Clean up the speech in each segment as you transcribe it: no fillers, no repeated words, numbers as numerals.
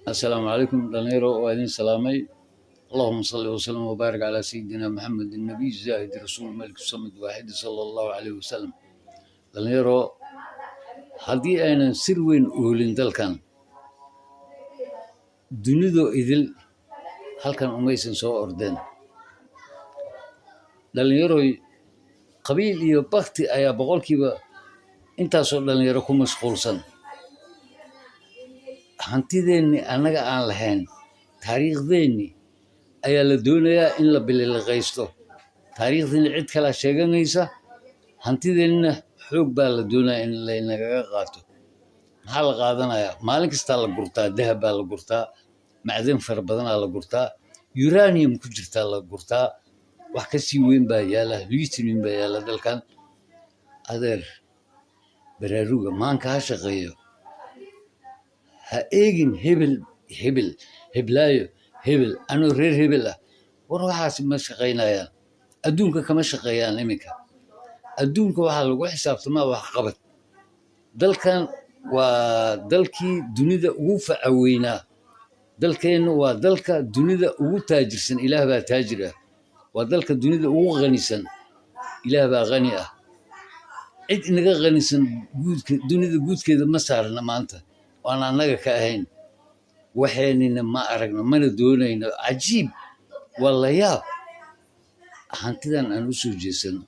السلام عليكم دلنيرو وأهلين سلامي. اللهم صل وسلم وبارك على سيدنا محمد النبي الزاهد رسول الملك الصمد واحد صلى الله عليه وسلم. دلنيرو haddii aynan sir weyn oolin dalkan dunidu idil halkan umaysan soo ordeen. Dhalinyaroy qabiil iyo bakti ayaa boqolkiiba intaasoo dhalinyaro ku mashquulsan. Hantideenni annaga aan lahayn, taariikhdeenni ayaa la doonayaa in la biliqaysto. Taariikhdeenni cid kala sheeganaysa, hantideenna xoog baa la doonayaa in laynagaga qaato. Maxaa la qaadanayaa? Maalin kastaa la gurtaa, dahab baa la gurtaa, macdan fara badanaa la gurtaa, uranium ku jirtaa la gurtaa, wax ka sii weyn baa yaala, lithium baa yaala dalkan. Adeer baraaruga maanka ha shaqeeyo. Ha eegin hebel, heblaayo, hebel, anoo reer hebel ah. War waxaas ma shaqaynayaan. Adduunka kama shaqeeyaan iminka. Adduunka waxaa lagu xisaabtamaa wax qabad. Dalkan waa dalkii dunida ugu faca weynaa. Dalkeennu waa dalka dunida ugu taajirsan. Ilaah baa taajir ah. Waa dalka dunida ugu qanisan. Ilaah baa qani ah. Cid inaga qanisan dunida guudkeeda ma saarna maanta. Waan annaga ka ahayn. Waxeenina ma aragno, mana doonayno. Cajiib. Waa la yaab. Hantidan aan u soo jeesano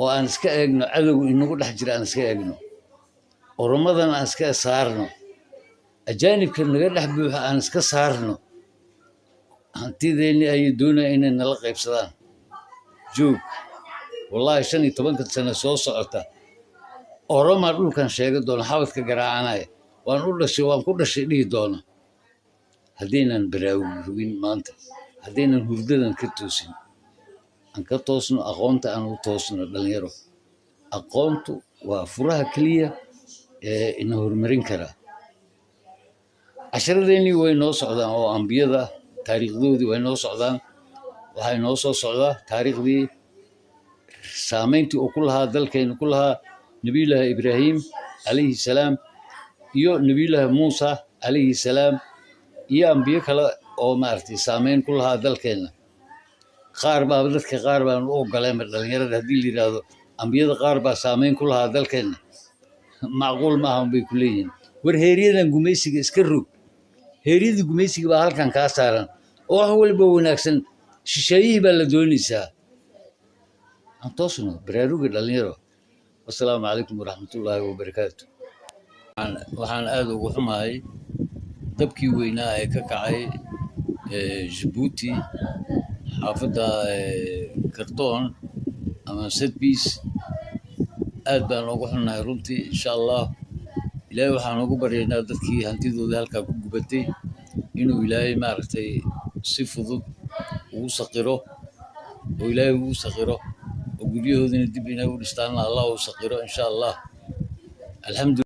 oo aan iska eegno cadowga inagu dhex jira aan iska eegno. Oromadan aan iska saarno. Ajaanibka naga dhex buuxa aan iska saarno. Hantideenni ayay doonayaan inay nala qaybsadaan. Joog. Wallahi 15 sano soo socota. Oroma dhulkan sheega doona xabadka garaacanaya. Waan ku dhashay dhihi doona. Haddaynan baraarugin maanta. Haddaynan hurdadan ka toosin. Aan ka toosno aqoonta aan u toosno dhalinyaro. Aqoontu waa furaha kaliya ee ina horumarin kara. Casharadeenni way noo socdaan oo ambiyada taariikhdoodii way noo socdaan. Waxay noo soo socdaa taariikhdii saameyntii uu ku lahaa dalkeena ku lahaa nabiyullaahi Ibraahim alayhi salaam iyo nabiyullaahi Muusa alayhi salaam iyo ambiyo kale oo maartay saameyn ku lahaa dalkeena. Dadka qaar baan u ogoleen dhalinyarada haddii la yiraahdo ambiyada qaar baa saameyn ku lahaa dalkeena. Macquul ma aha bay ku leeyihiin. War heeriyadan gumaysiga iska rog. Heeriyada gumaysiga baa halkan ka saaran oo wax walba wanaagsan shisheeyihii baa la doonaysaa. Aan toosno baraaruga dhalinyaro. Wassalaamu calaykum waraxmatullaahi wabarakaatuh. Waxaan aad ugu xumahay dabkii weynaa ee ka kacay Djibouti xaafadda kartoon ama setpiece. aad baan ugu xunnahay runtii. Insha Allah ilaahay waxaan ugu baryaynaa dadkii hantidooda halkaa ku gubatay inuu ilaahay maaragtay si fudud ugu saqiro oo ilaahay ugu saqiro oo guryahoodina dib inay u dhistaan Allah u saqiro insha Allah. Alxamdulillah.